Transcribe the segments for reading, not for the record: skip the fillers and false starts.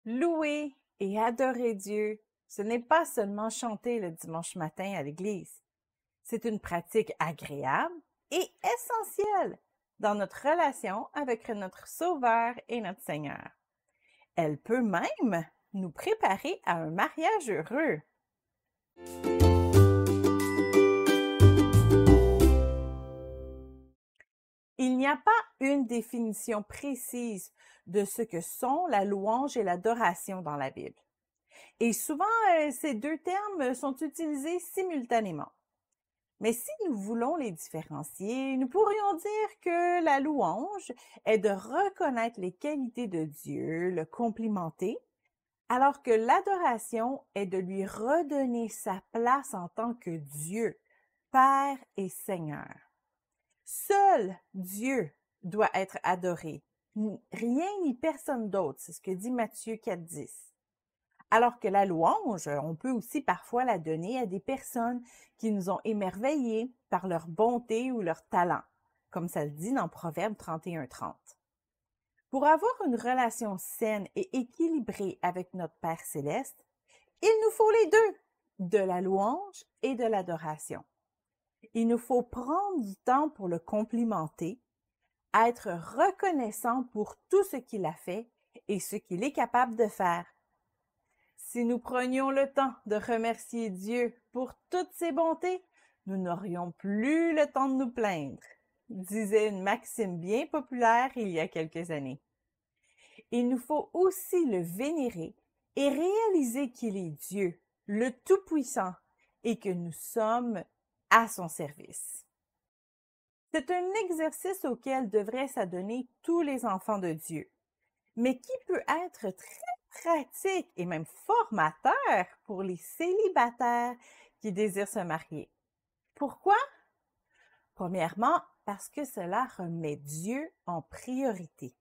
Louer et adorer Dieu, ce n'est pas seulement chanter le dimanche matin à l'église. C'est une pratique agréable et essentielle dans notre relation avec notre Sauveur et notre Seigneur. Elle peut même nous préparer à un mariage heureux. Il n'y a pas une définition précise de ce que sont la louange et l'adoration dans la Bible. Et souvent, ces deux termes sont utilisés simultanément. Mais si nous voulons les différencier, nous pourrions dire que la louange est de reconnaître les qualités de Dieu, le complimenter, alors que l'adoration est de lui redonner sa place en tant que Dieu, Père et Seigneur. Seul Dieu doit être adoré, rien ni personne d'autre, c'est ce que dit Matthieu 4,10. Alors que la louange, on peut aussi parfois la donner à des personnes qui nous ont émerveillés par leur bonté ou leur talent, comme ça le dit dans Proverbe 31:30. Pour avoir une relation saine et équilibrée avec notre Père céleste, il nous faut les deux, de la louange et de l'adoration. Il nous faut prendre du temps pour le complimenter, être reconnaissant pour tout ce qu'il a fait et ce qu'il est capable de faire. Si nous prenions le temps de remercier Dieu pour toutes ses bontés, nous n'aurions plus le temps de nous plaindre, disait une maxime bien populaire il y a quelques années. Il nous faut aussi le vénérer et réaliser qu'il est Dieu, le Tout-Puissant, et que nous sommes à son service. C'est un exercice auquel devraient s'adonner tous les enfants de Dieu, mais qui peut être très pratique et même formateur pour les célibataires qui désirent se marier. Pourquoi? Premièrement, parce que cela remet Dieu en priorité.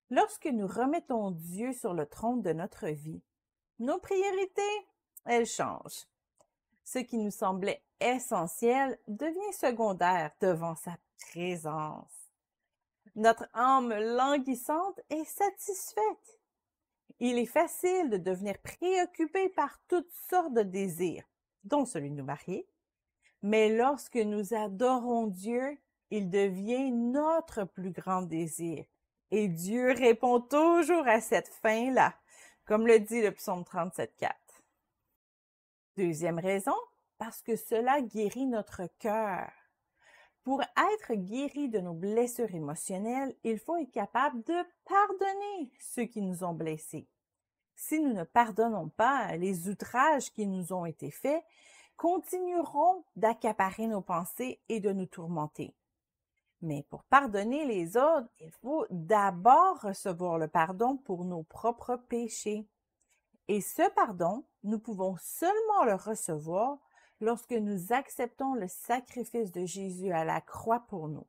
Lorsque nous remettons Dieu sur le trône de notre vie, nos priorités, elles changent. Ce qui nous semblait essentiel devient secondaire devant sa présence. Notre âme languissante est satisfaite. Il est facile de devenir préoccupé par toutes sortes de désirs, dont celui de nous marier. Mais lorsque nous adorons Dieu, il devient notre plus grand désir. Et Dieu répond toujours à cette fin-là, comme le dit le psaume 37,4. Deuxième raison, parce que cela guérit notre cœur. Pour être guéri de nos blessures émotionnelles, il faut être capable de pardonner ceux qui nous ont blessés. Si nous ne pardonnons pas les outrages qui nous ont été faits, continueront d'accaparer nos pensées et de nous tourmenter. Mais pour pardonner les autres, il faut d'abord recevoir le pardon pour nos propres péchés. Et ce pardon, nous pouvons seulement le recevoir lorsque nous acceptons le sacrifice de Jésus à la croix pour nous.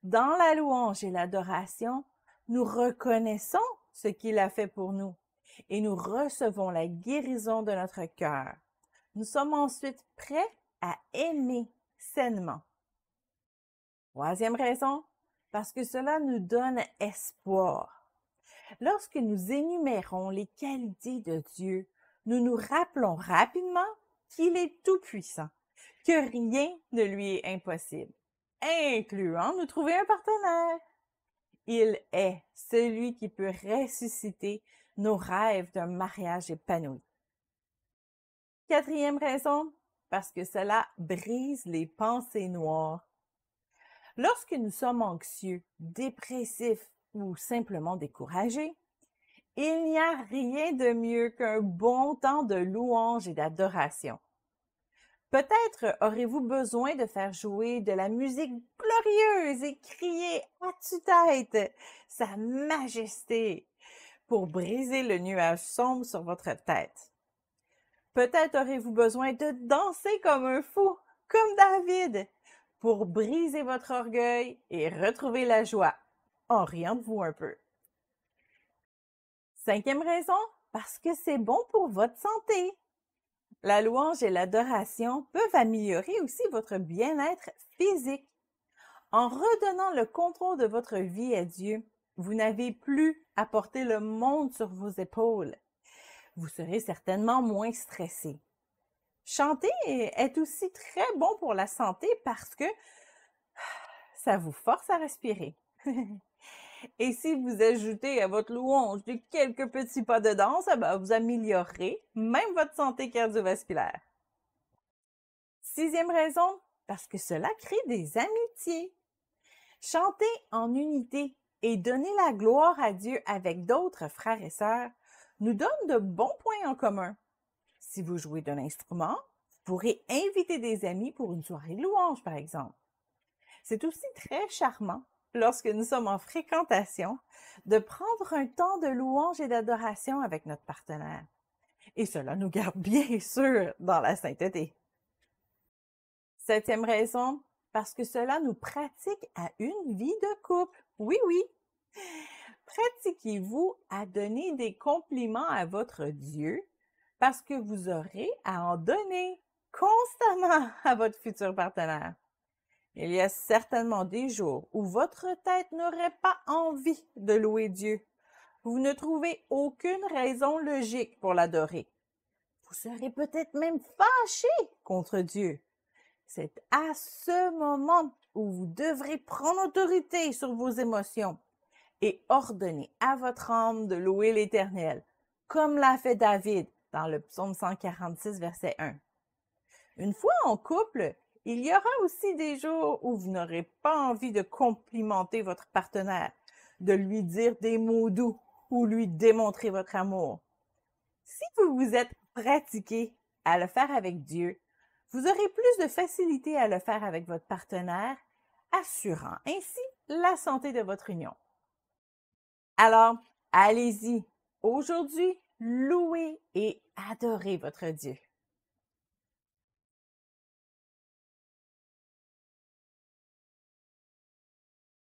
Dans la louange et l'adoration, nous reconnaissons ce qu'il a fait pour nous et nous recevons la guérison de notre cœur. Nous sommes ensuite prêts à aimer sainement. Troisième raison, parce que cela nous donne espoir. Lorsque nous énumérons les qualités de Dieu, nous nous rappelons rapidement qu'il est tout-puissant, que rien ne lui est impossible, incluant nous trouver un partenaire. Il est celui qui peut ressusciter nos rêves d'un mariage épanoui. Quatrième raison, parce que cela brise les pensées noires. Lorsque nous sommes anxieux, dépressifs ou simplement découragés, il n'y a rien de mieux qu'un bon temps de louange et d'adoration. Peut-être aurez-vous besoin de faire jouer de la musique glorieuse et crier à tue-tête sa majesté pour briser le nuage sombre sur votre tête. Peut-être aurez-vous besoin de danser comme un fou, comme David, pour briser votre orgueil et retrouver la joie, en riant de vous un peu. Cinquième raison, parce que c'est bon pour votre santé. La louange et l'adoration peuvent améliorer aussi votre bien-être physique. En redonnant le contrôle de votre vie à Dieu, vous n'avez plus à porter le monde sur vos épaules. Vous serez certainement moins stressé. Chanter est aussi très bon pour la santé parce que ça vous force à respirer. Et si vous ajoutez à votre louange de quelques petits pas de danse, vous améliorerez même votre santé cardiovasculaire. 6e raison, parce que cela crée des amitiés. Chanter en unité et donner la gloire à Dieu avec d'autres frères et sœurs nous donne de bons points en commun. Si vous jouez d'un instrument, vous pourrez inviter des amis pour une soirée de louange, par exemple. C'est aussi très charmant, lorsque nous sommes en fréquentation, de prendre un temps de louange et d'adoration avec notre partenaire. Et cela nous garde bien sûr dans la sainteté. 7e raison, parce que cela nous pratique à une vie de couple. Oui, oui. Pratiquez-vous à donner des compliments à votre Dieu parce que vous aurez à en donner constamment à votre futur partenaire. Il y a certainement des jours où votre tête n'aurait pas envie de louer Dieu. Vous ne trouvez aucune raison logique pour l'adorer. Vous serez peut-être même fâché contre Dieu. C'est à ce moment où vous devrez prendre autorité sur vos émotions et ordonner à votre âme de louer l'Éternel, comme l'a fait David dans le psaume 146, verset 1. Une fois en couple, il y aura aussi des jours où vous n'aurez pas envie de complimenter votre partenaire, de lui dire des mots doux ou lui démontrer votre amour. Si vous vous êtes pratiqué à le faire avec Dieu, vous aurez plus de facilité à le faire avec votre partenaire, assurant ainsi la santé de votre union. Alors, allez-y, aujourd'hui, louez et adorez votre Dieu.